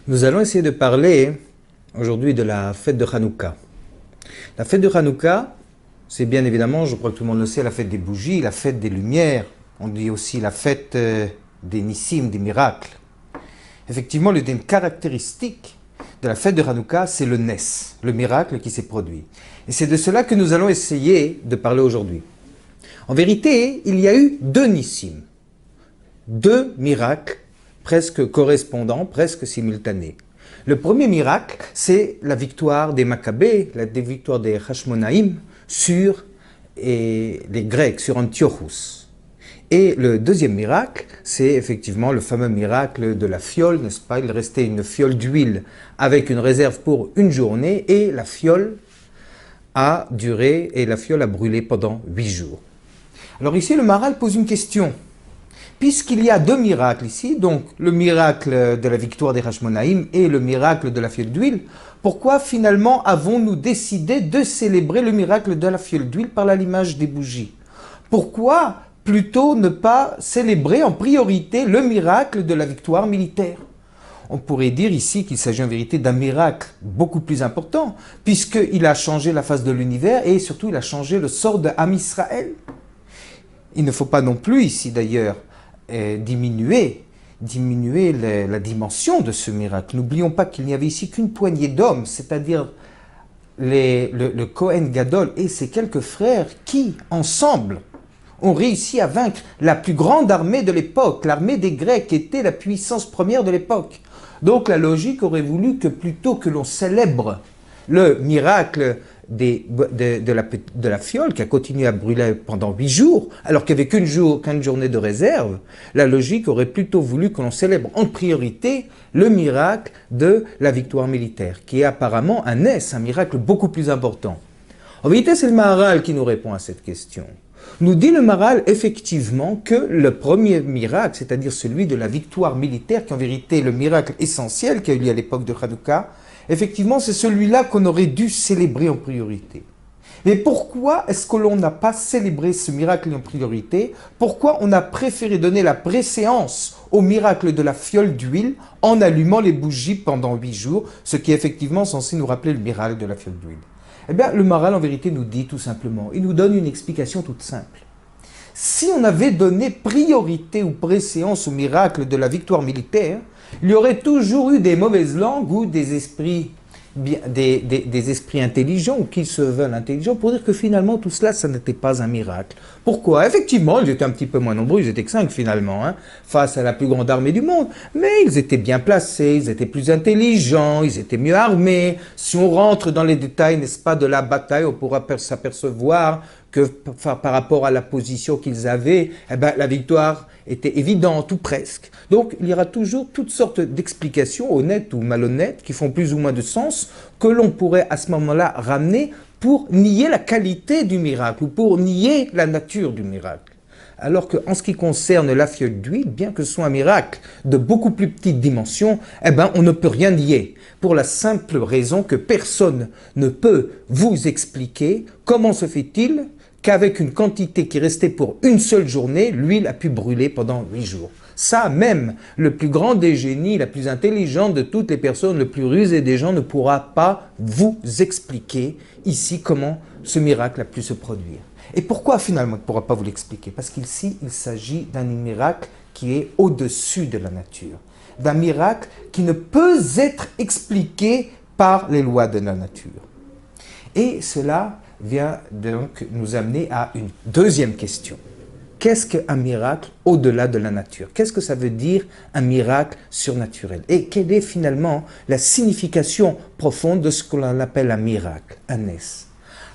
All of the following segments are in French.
Nous allons essayer de parler aujourd'hui de la fête de Hanouka. La fête de Hanouka, c'est bien évidemment, je crois que tout le monde le sait, la fête des bougies, la fête des lumières. On dit aussi la fête des nissim, des miracles. Effectivement, l'une des caractéristiques de la fête de Hanouka, c'est le Nes, le miracle qui s'est produit. Et c'est de cela que nous allons essayer de parler aujourd'hui. En vérité, il y a eu deux nissim, deux miracles presque correspondants, presque simultanés. Le premier miracle, c'est la victoire des Maccabées, la victoire des Hashmonaïm sur les Grecs, sur Antiochus. Et le deuxième miracle, c'est effectivement le fameux miracle de la fiole, n'est-ce pas? Il restait une fiole d'huile avec une réserve pour une journée et la fiole a duré et la fiole a brûlé pendant 8 jours. Alors ici, le Maharal pose une question. Puisqu'il y a deux miracles ici, donc le miracle de la victoire des Hashmonaïm et le miracle de la fiole d'huile, pourquoi finalement avons-nous décidé de célébrer le miracle de la fiole d'huile par l'allumage des bougies? Pourquoi plutôt ne pas célébrer en priorité le miracle de la victoire militaire? On pourrait dire ici qu'il s'agit en vérité d'un miracle beaucoup plus important, puisqu'il a changé la face de l'univers et surtout il a changé le sort de Am Israël. Il ne faut pas non plus ici d'ailleurs diminuer la dimension de ce miracle. N'oublions pas qu'il n'y avait ici qu'une poignée d'hommes, c'est-à-dire le Kohen Gadol et ses quelques frères qui, ensemble, ont réussi à vaincre la plus grande armée de l'époque. L'armée des Grecs était la puissance première de l'époque. Donc la logique aurait voulu que plutôt que l'on célèbre le miracle de la fiole qui a continué à brûler pendant 8 jours, alors qu'il n'y avait qu'une journée de réserve, la logique aurait plutôt voulu que l'on célèbre en priorité le miracle de la victoire militaire, qui est apparemment un miracle beaucoup plus important. En vérité, c'est le Maharal qui nous répond à cette question. Nous dit le Maharal effectivement que le premier miracle, c'est-à-dire celui de la victoire militaire, qui en vérité est le miracle essentiel qui a eu lieu à l'époque de Hanouka, effectivement, c'est celui-là qu'on aurait dû célébrer en priorité. Mais pourquoi est-ce que l'on n'a pas célébré ce miracle en priorité? Pourquoi on a préféré donner la préséance au miracle de la fiole d'huile en allumant les bougies pendant 8 jours, ce qui est effectivement censé nous rappeler le miracle de la fiole d'huile? Eh bien, le Maharal en vérité nous dit tout simplement, il nous donne une explication toute simple. Si on avait donné priorité ou préséance au miracle de la victoire militaire, il y aurait toujours eu des mauvaises langues ou des esprits intelligents ou qui se veulent intelligents pour dire que finalement tout cela, ça n'était pas un miracle. Pourquoi? Effectivement, ils étaient un petit peu moins nombreux, ils étaient que 5 finalement, face à la plus grande armée du monde, mais ils étaient bien placés, ils étaient plus intelligents, ils étaient mieux armés. Si on rentre dans les détails, n'est-ce pas, de la bataille, on pourra s'apercevoir que par rapport à la position qu'ils avaient, eh ben, la victoire était évidente ou presque. Donc il y aura toujours toutes sortes d'explications, honnêtes ou malhonnêtes, qui font plus ou moins de sens, que l'on pourrait à ce moment-là ramener pour nier la qualité du miracle ou pour nier la nature du miracle. Alors qu'en ce qui concerne la fiole d'huile, bien que ce soit un miracle de beaucoup plus petite dimension, eh ben, on ne peut rien nier. Pour la simple raison que personne ne peut vous expliquer comment se fait-il qu'avec une quantité qui restait pour une seule journée, l'huile a pu brûler pendant 8 jours. Ça, même le plus grand des génies, la plus intelligente de toutes les personnes, le plus rusé des gens, ne pourra pas vous expliquer ici comment ce miracle a pu se produire. Et pourquoi finalement il ne pourra pas vous l'expliquer? Parce qu'ici, il s'agit d'un miracle qui est au-dessus de la nature. D'un miracle qui ne peut être expliqué par les lois de la nature. Et cela vient donc nous amener à une deuxième question. Qu'est-ce qu'un miracle au-delà de la nature? Qu'est-ce que ça veut dire un miracle surnaturel? Et quelle est finalement la signification profonde de ce qu'on appelle un miracle, un nes?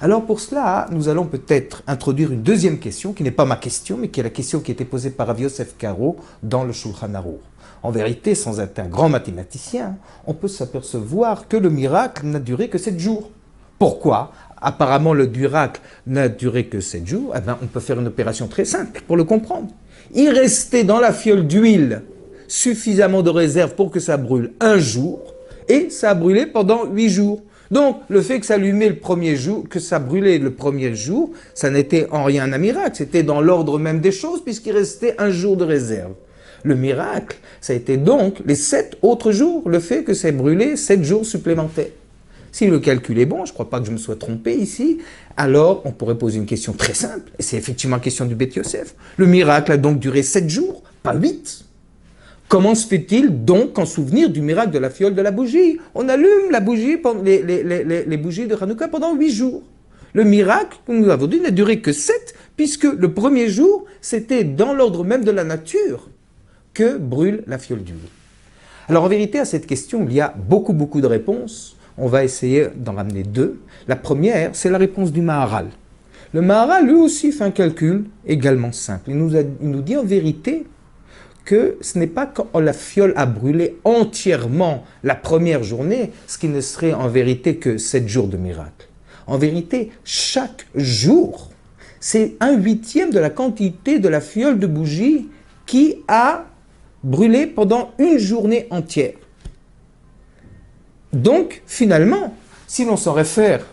Alors pour cela, nous allons peut-être introduire une deuxième question, qui n'est pas ma question, mais qui est la question qui a été posée par Rav Yosef Karo dans le Shulchan Aruch. En vérité, sans être un grand mathématicien, on peut s'apercevoir que le miracle n'a duré que 7 jours. Pourquoi? Apparemment, le miracle n'a duré que 7 jours. Eh bien, on peut faire une opération très simple pour le comprendre. Il restait dans la fiole d'huile suffisamment de réserve pour que ça brûle 1 jour, et ça a brûlé pendant 8 jours. Donc, le fait que ça allumait le premier jour, que ça brûlait le premier jour, ça n'était en rien un miracle. C'était dans l'ordre même des choses, puisqu'il restait 1 jour de réserve. Le miracle, ça a été donc les 7 autres jours, le fait que c'est brûlé 7 jours supplémentaires. Si le calcul est bon, je ne crois pas que je me sois trompé ici, alors on pourrait poser une question très simple, et c'est effectivement la question du Beth Yosef. Le miracle a donc duré 7 jours, pas 8. Comment se fait-il donc en souvenir du miracle de la fiole de la bougie? On allume la bougie, les bougies de Hanouka pendant 8 jours. Le miracle, comme nous l'avons dit, n'a duré que 7, puisque le premier jour, c'était dans l'ordre même de la nature que brûle la fiole d'huile. Alors en vérité, à cette question, il y a beaucoup de réponses. On va essayer d'en ramener 2. La première, c'est la réponse du Maharal. Le Maharal, lui aussi, fait un calcul également simple. Il nous dit en vérité que ce n'est pas quand la fiole a brûlé entièrement la première journée, ce qui ne serait en vérité que 7 jours de miracle. En vérité, chaque jour, c'est 1/8 de la quantité de la fiole de bougie qui a brûlé pendant une journée entière. Donc, finalement, si l'on s'en réfère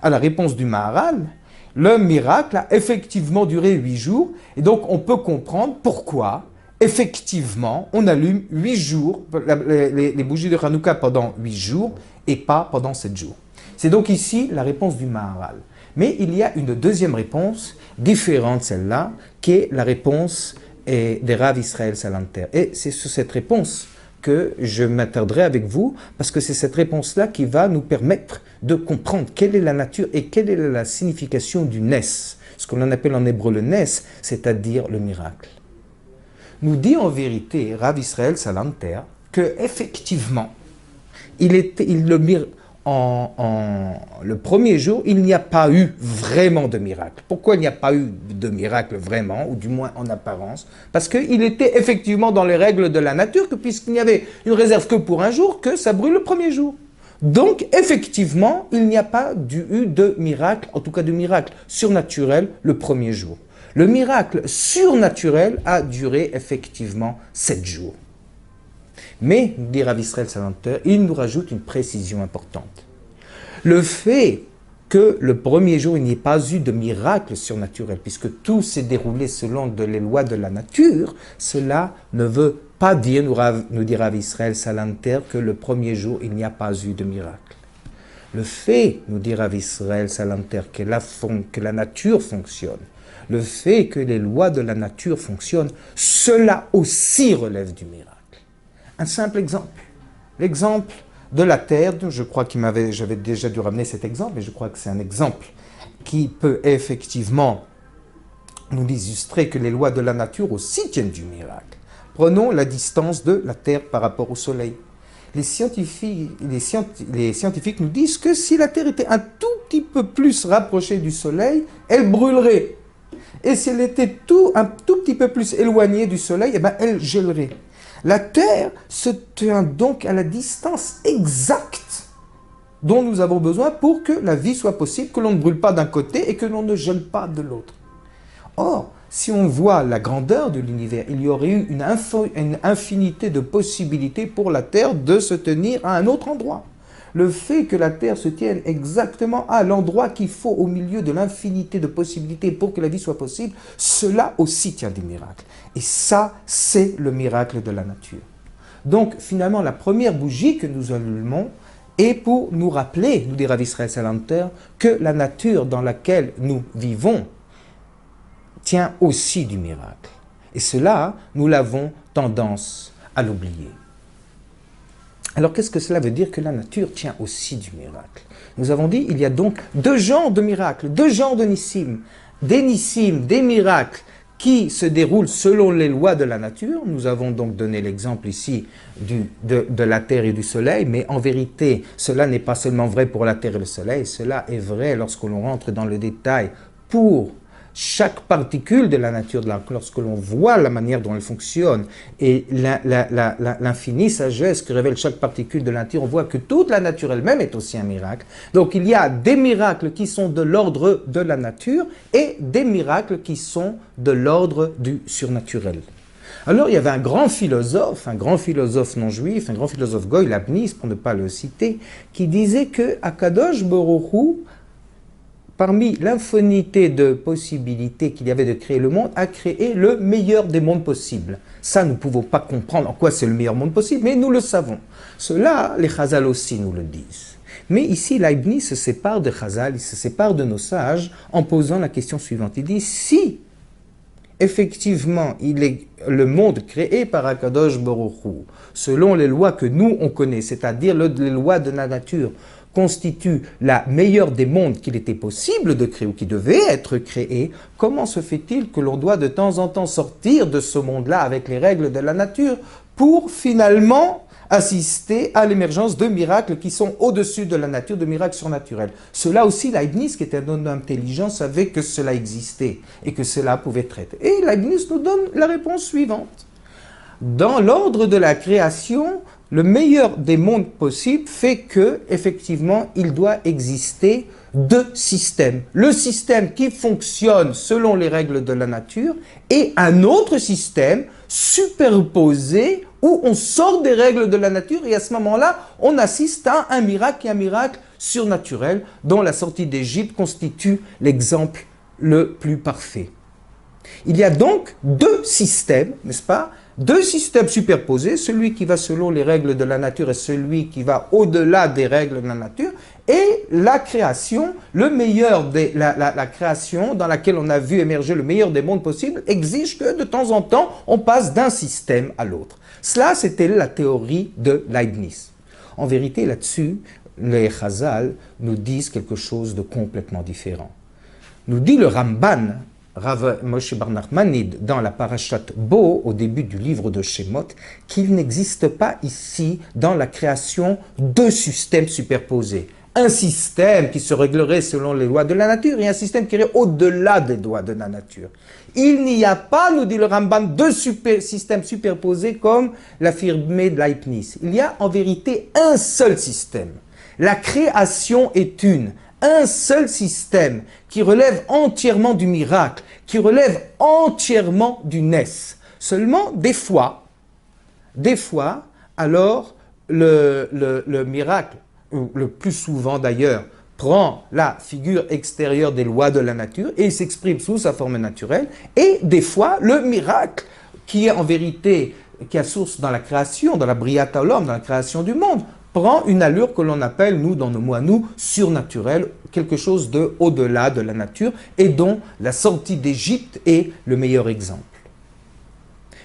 à la réponse du Maharal, le miracle a effectivement duré 8 jours, et donc on peut comprendre pourquoi, effectivement, on allume 8 jours, les bougies de Hanouka pendant 8 jours, et pas pendant 7 jours. C'est donc ici la réponse du Maharal. Mais il y a une deuxième réponse, différente de celle-là, qui est la réponse des Rav Israël Salanter. Et c'est sur cette réponse que je m'attarderai avec vous, parce que c'est cette réponse-là qui va nous permettre de comprendre quelle est la nature et quelle est la signification du Nes, ce qu'on appelle en hébreu le Nes, c'est-à-dire le miracle. Nous dit en vérité Rav Israël Salanter que effectivement, le premier jour, il n'y a pas eu vraiment de miracle. Pourquoi il n'y a pas eu de miracle vraiment, ou du moins en apparence? Parce qu'il était effectivement dans les règles de la nature, que puisqu'il n'y avait une réserve que pour un jour, que ça brûle le premier jour. Donc, effectivement, il n'y a pas eu de miracle, en tout cas de miracle surnaturel, le premier jour. Le miracle surnaturel a duré effectivement 7 jours. Mais, dit Rav Israël Salanter, il nous rajoute une précision importante. Le fait que le premier jour, il n'y ait pas eu de miracle surnaturel, puisque tout s'est déroulé selon les lois de la nature, cela ne veut pas dire, nous dit Rav Israël Salanter, que le premier jour, il n'y a pas eu de miracle. Le fait, nous dit Rav Israël Salanter, que la nature fonctionne, le fait que les lois de la nature fonctionnent, cela aussi relève du miracle. Un simple exemple. L'exemple de la terre, je crois j'avais déjà dû ramener cet exemple, mais je crois que c'est un exemple qui peut effectivement nous illustrer que les lois de la nature aussi tiennent du miracle. Prenons la distance de la terre par rapport au soleil. Les scientifiques nous disent que si la terre était un tout petit peu plus rapprochée du soleil, elle brûlerait. Et si elle était un tout petit peu plus éloignée du soleil, eh ben, elle gèlerait. La Terre se tient donc à la distance exacte dont nous avons besoin pour que la vie soit possible, que l'on ne brûle pas d'un côté et que l'on ne gèle pas de l'autre. Or, si on voit la grandeur de l'univers, il y aurait eu une infinité de possibilités pour la Terre de se tenir à un autre endroit. Le fait que la Terre se tienne exactement à l'endroit qu'il faut au milieu de l'infinité de possibilités pour que la vie soit possible, cela aussi tient des miracles. Et ça, c'est le miracle de la nature. Donc, finalement, la première bougie que nous allumons est pour nous rappeler, nous dit Rav Israël Salanter, que la nature dans laquelle nous vivons tient aussi du miracle. Et cela, nous l'avons tendance à l'oublier. Alors, qu'est-ce que cela veut dire que la nature tient aussi du miracle? Nous avons dit, il y a donc 2 genres de miracles, 2 genres de nissim. Des nissim, des miracles qui se déroulent selon les lois de la nature. Nous avons donc donné l'exemple ici de la terre et du soleil, mais en vérité, cela n'est pas seulement vrai pour la terre et le soleil, cela est vrai lorsque l'on rentre dans le détail pour chaque particule de la nature, lorsque l'on voit la manière dont elle fonctionne et l'infinie sagesse que révèle chaque particule de la nature, on voit que toute la nature elle-même est aussi un miracle. Donc il y a des miracles qui sont de l'ordre de la nature et des miracles qui sont de l'ordre du surnaturel. Alors il y avait un grand philosophe non juif, un grand philosophe Goy Labnis, pour ne pas le citer, qui disait que Akadosh Baruch Hu parmi l'infinité de possibilités qu'il y avait de créer le monde, a créé le meilleur des mondes possibles. Ça, nous ne pouvons pas comprendre en quoi c'est le meilleur monde possible, mais nous le savons. Cela, les Chazal aussi nous le disent. Mais ici, Leibniz se sépare de Chazal, il se sépare de nos sages en posant la question suivante. Il dit, si effectivement il est le monde créé par Akadosh Baruch Hu, selon les lois que nous on connaît, c'est-à-dire les lois de la nature, constitue la meilleure des mondes qu'il était possible de créer ou qui devait être créé, comment se fait-il que l'on doit de temps en temps sortir de ce monde-là avec les règles de la nature pour finalement assister à l'émergence de miracles qui sont au-dessus de la nature, de miracles surnaturels. Cela aussi, Leibniz, qui était un homme intelligent, savait que cela existait et que cela pouvait être. Et Leibniz nous donne la réponse suivante. Dans l'ordre de la création, le meilleur des mondes possibles fait que, effectivement, il doit exister deux systèmes. Le système qui fonctionne selon les règles de la nature et un autre système superposé où on sort des règles de la nature et à ce moment-là, on assiste à un miracle surnaturel dont la sortie d'Égypte constitue l'exemple le plus parfait. Il y a donc deux systèmes, n'est-ce pas? Deux systèmes superposés, celui qui va selon les règles de la nature et celui qui va au-delà des règles de la nature, et la création, le meilleur la création dans laquelle on a vu émerger le meilleur des mondes possibles, exige que de temps en temps, on passe d'un système à l'autre. Cela, c'était la théorie de Leibniz. En vérité, là-dessus, les Chazal nous disent quelque chose de complètement différent. Nous dit le Ramban, Rav Moshe bar Nachmanide, dans la Parashat Bo, au début du livre de Shemot, qu'il n'existe pas ici, dans la création, deux systèmes superposés. Un système qui se réglerait selon les lois de la nature et un système qui irait au-delà des lois de la nature. Il n'y a pas, nous dit le Ramban, deux systèmes superposés comme l'affirmait Leibniz. Il y a en vérité un seul système. La création est une. Un seul système qui relève entièrement du miracle, qui relève entièrement du Ness. Seulement, des fois, alors, le miracle, ou le plus souvent d'ailleurs, prend la figure extérieure des lois de la nature et s'exprime sous sa forme naturelle. Et des fois, le miracle, qui est en vérité, qui a source dans la création, dans la Briata Olam, dans la création du monde, prend une allure que l'on appelle, nous, dans nos mots à nous, surnaturelle, quelque chose de au-delà de la nature, et dont la sortie d'Égypte est le meilleur exemple.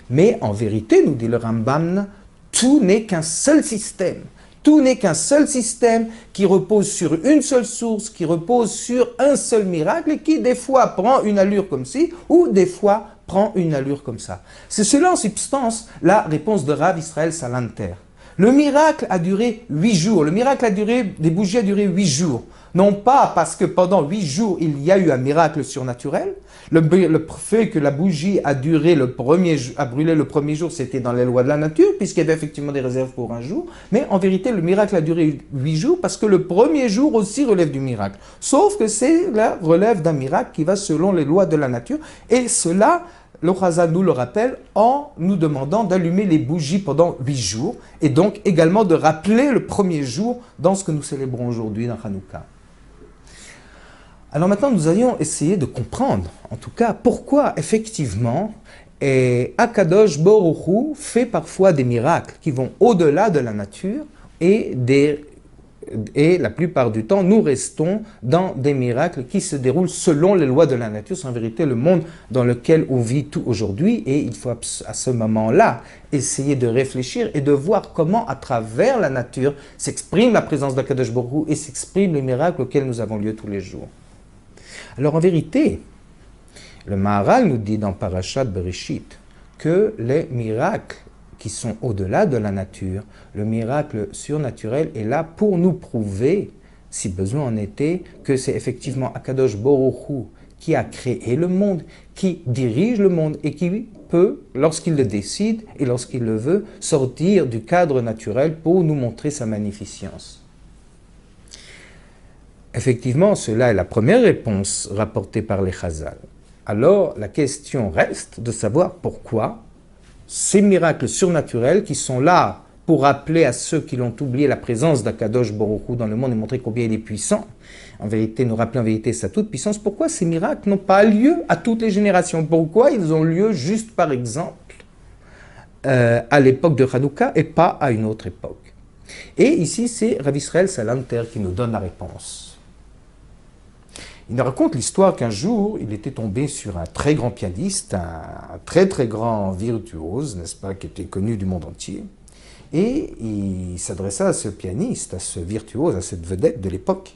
Mais en vérité, nous dit le Ramban, tout n'est qu'un seul système. Tout n'est qu'un seul système qui repose sur une seule source, qui repose sur un seul miracle, et qui des fois prend une allure comme ci, ou des fois prend une allure comme ça. C'est cela en substance la réponse de Rav Israël Salanter. Le miracle a duré 8 jours. Le miracle des bougies a duré 8 jours. Non pas parce que pendant 8 jours, il y a eu un miracle surnaturel. Le fait que la bougie a brûlé le premier jour, c'était dans les lois de la nature, puisqu'il y avait effectivement des réserves pour un jour. Mais en vérité, le miracle a duré 8 jours parce que le premier jour aussi relève du miracle. Sauf que c'est la relève d'un miracle qui va selon les lois de la nature. Et cela, le Chazal nous le rappelle en nous demandant d'allumer les bougies pendant 8 jours et donc également de rappeler le premier jour dans ce que nous célébrons aujourd'hui dans Hanouka. Alors maintenant, nous allions essayer de comprendre, en tout cas, pourquoi effectivement Akadosh Baruch Hu fait parfois des miracles qui vont au-delà de la nature et la plupart du temps, nous restons dans des miracles qui se déroulent selon les lois de la nature. C'est en vérité le monde dans lequel on vit tout aujourd'hui et il faut à ce moment-là essayer de réfléchir et de voir comment à travers la nature s'exprime la présence d'Akadosh Baruch Hu et s'expriment les miracles auxquels nous avons lieu tous les jours. Alors en vérité, le Maharal nous dit dans Parashat Bereshit que les miracles qui sont au-delà de la nature, le miracle surnaturel est là pour nous prouver, si besoin en était, que c'est effectivement Akadosh Baruch Hu qui a créé le monde, qui dirige le monde et qui peut, lorsqu'il le décide et lorsqu'il le veut, sortir du cadre naturel pour nous montrer sa magnificence. Effectivement, cela est la première réponse rapportée par les Chazal. Alors, la question reste de savoir pourquoi ces miracles surnaturels qui sont là pour rappeler à ceux qui l'ont oublié la présence d'Akadosh Baruch Hu dans le monde et montrer combien il est puissant. en vérité, nous rappeler en vérité sa toute-puissance, pourquoi ces miracles n'ont pas lieu à toutes les générations? Pourquoi ils ont lieu juste, par exemple, à l'époque de Hanouka et pas à une autre époque? Et ici, c'est Rav Israël Salanter qui nous donne la réponse. Il nous raconte l'histoire qu'un jour, il était tombé sur un très grand pianiste, un très très grand virtuose, n'est-ce pas, qui était connu du monde entier. Et il s'adressa à ce pianiste, à ce virtuose, à cette vedette de l'époque.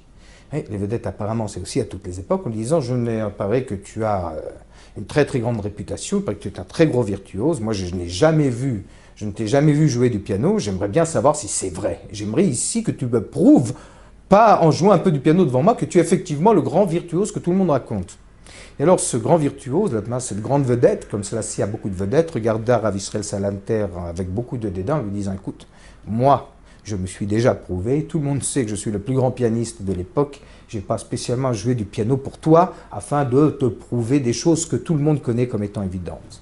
Et les vedettes, apparemment, c'est aussi à toutes les époques, en lui disant, il paraît que tu as une très très grande réputation, il paraît que tu es un très gros virtuose. Moi, je ne t'ai jamais vu jouer du piano, j'aimerais bien savoir si c'est vrai. J'aimerais ici que tu me prouves, pas en jouant un peu du piano devant moi, que tu es effectivement le grand virtuose que tout le monde raconte. Et alors, ce grand virtuose, cette grande vedette, comme cela ci a beaucoup de vedettes, regarda Rav Israël Salanter avec beaucoup de dédain, en lui disant, écoute, moi, je me suis déjà prouvé, tout le monde sait que je suis le plus grand pianiste de l'époque, je n'ai pas spécialement joué du piano pour toi, afin de te prouver des choses que tout le monde connaît comme étant évidentes.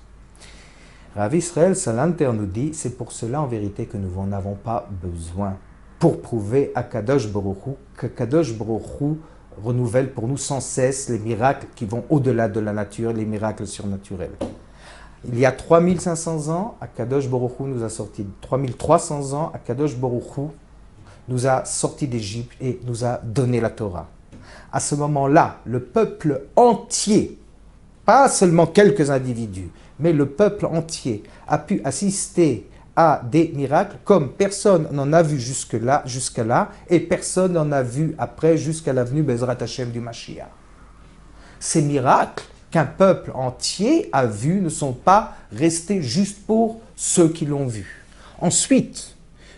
Rav Israël Salanter nous dit, c'est pour cela en vérité que nous n'en avons pas besoin, pour prouver à Kadosh Baruch Hu, que Kadosh Baruch Hu renouvelle pour nous sans cesse les miracles qui vont au-delà de la nature, les miracles surnaturels. Il y a 3500 ans, Akadosh Baruch Hu nous a sortis, 3300 ans, Akadosh Baruch Hu nous a sortis d'Égypte et nous a donné la Torah. À ce moment-là, le peuple entier, pas seulement quelques individus, mais le peuple entier a pu assister à des miracles comme personne n'en a vu jusqu'à là, et personne n'en a vu après jusqu'à la venue Bezrat Hashem du Mashiach. Ces miracles qu'un peuple entier a vus ne sont pas restés juste pour ceux qui l'ont vu. Ensuite,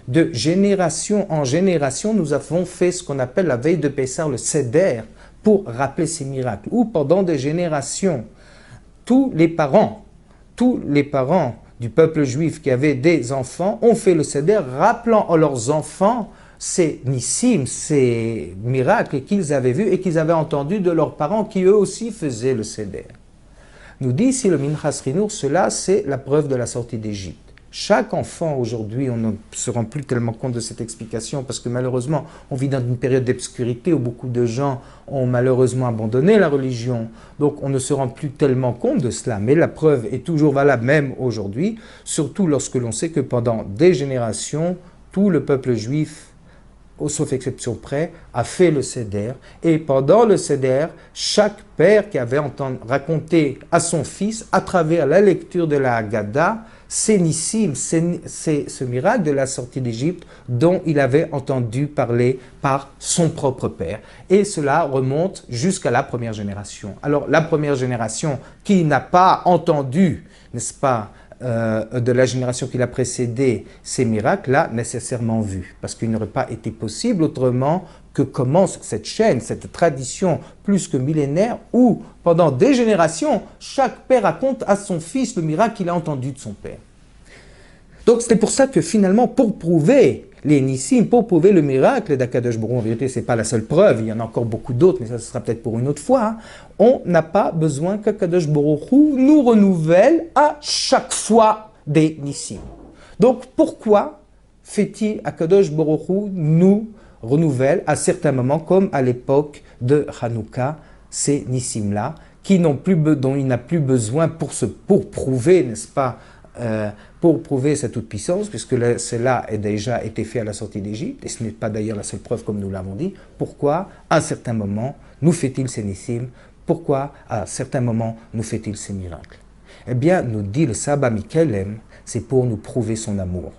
de génération en génération, nous avons fait ce qu'on appelle la veille de Pessah, le Seder, pour rappeler ces miracles. Ou pendant des générations, tous les parents du peuple juif qui avaient des enfants ont fait le Seder, rappelant à leurs enfants ces nissim, ces miracles qu'ils avaient vus et qu'ils avaient entendus de leurs parents qui eux aussi faisaient le Seder. Nous dit ici le Minchas Chinour, cela c'est la preuve de la sortie d'Égypte. Chaque enfant aujourd'hui, on ne se rend plus tellement compte de cette explication parce que malheureusement, on vit dans une période d'obscurité où beaucoup de gens ont malheureusement abandonné la religion. Donc on ne se rend plus tellement compte de cela. Mais la preuve est toujours valable même aujourd'hui, surtout lorsque l'on sait que pendant des générations, tout le peuple juif, sauf exception près, a fait le Seder. Et pendant le Seder, chaque père qui avait raconté à son fils, à travers la lecture de la Haggadah, c'est Nissim, c'est ce miracle de la sortie d'Égypte dont il avait entendu parler par son propre père. Et cela remonte jusqu'à la première génération. Alors la première génération qui n'a pas entendu, n'est-ce pas, de la génération qui l'a précédé, ces miracles-là, nécessairement vus. Parce qu'il n'aurait pas été possible autrement que commence cette chaîne, cette tradition plus que millénaire, où pendant des générations, chaque père raconte à son fils le miracle qu'il a entendu de son père. Donc c'est pour ça que finalement, pour prouver les nissim, pour prouver le miracle d'Akadosh Baruch Hu, en vérité, ce n'est pas la seule preuve, il y en a encore beaucoup d'autres, mais ça ce sera peut-être pour une autre fois, hein. On n'a pas besoin qu'Akadosh Baruch Hu nous renouvelle à chaque fois des nissim. Donc pourquoi fait-il Akadosh Baruch Hu nous renouvelle à certains moments, comme à l'époque de Hanouka, ces nissim-là, dont il n'a plus besoin pour prouver, n'est-ce pas, pour prouver sa toute-puissance, puisque cela a déjà été fait à la sortie d'Égypte, et ce n'est pas d'ailleurs la seule preuve comme nous l'avons dit. Pourquoi, à un certain moment, nous fait-il ces nissim? Pourquoi, à certains moments, nous fait-il ces miracles? Eh bien, nous dit le Saba Mikelem, c'est pour nous prouver son amour.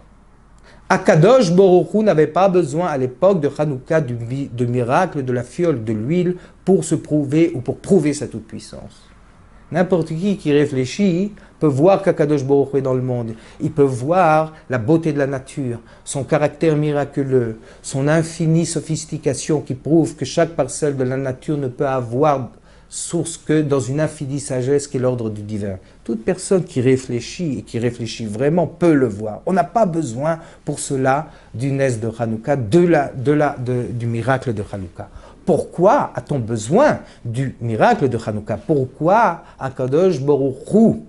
Akadosh Baruch Hu n'avait pas besoin à l'époque de Hanouka de miracle, de la fiole, de l'huile pour se prouver ou pour prouver sa toute-puissance. N'importe qui réfléchit peut voir qu'Akadosh Baruch Hu est dans le monde. Il peut voir la beauté de la nature, son caractère miraculeux, son infinie sophistication qui prouve que chaque parcelle de la nature ne peut avoir source que dans une infinie sagesse qui est l'ordre du divin. Toute personne qui réfléchit et qui réfléchit vraiment peut le voir. On n'a pas besoin pour cela du nes de Hanouka, du miracle de Hanouka. Pourquoi a-t-on besoin du miracle de Hanouka? Pourquoi Akadosh Baruch Hu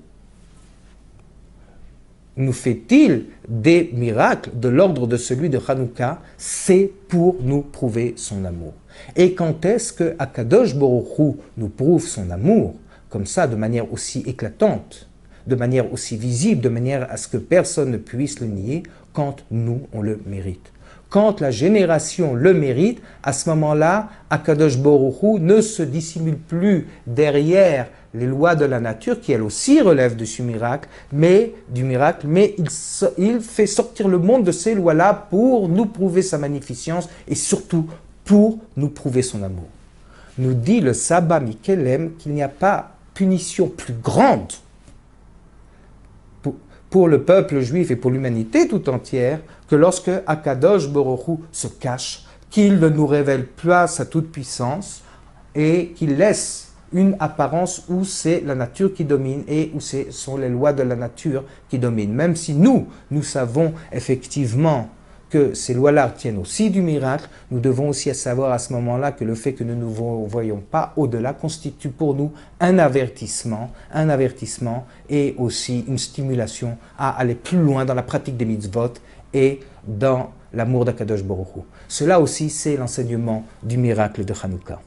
nous fait-il des miracles de l'ordre de celui de Hanouka? C'est pour nous prouver son amour. Et quand est-ce que Akadosh Baruch Hu nous prouve son amour, comme ça, de manière aussi éclatante, de manière aussi visible, de manière à ce que personne ne puisse le nier, quand nous, on le mérite. Quand la génération le mérite, à ce moment-là, Akadosh Baruch Hu ne se dissimule plus derrière les lois de la nature, qui elles aussi relèvent de ce miracle, mais il fait sortir le monde de ces lois-là pour nous prouver sa magnificence et surtout pour nous prouver son amour. Nous dit le Sabbat Mikelem qu'il n'y a pas punition plus grande pour le peuple juif et pour l'humanité tout entière que lorsque Akadosh Baruch Hu se cache, qu'il ne nous révèle pas sa toute-puissance et qu'il laisse une apparence où c'est la nature qui domine et où ce sont les lois de la nature qui dominent. Même si nous savons effectivement que ces lois-là tiennent aussi du miracle, nous devons aussi savoir à ce moment-là que le fait que nous ne nous voyons pas au-delà constitue pour nous un avertissement et aussi une stimulation à aller plus loin dans la pratique des mitzvot et dans l'amour d'Akadosh Baruch Hu. Cela aussi, c'est l'enseignement du miracle de Hanouka.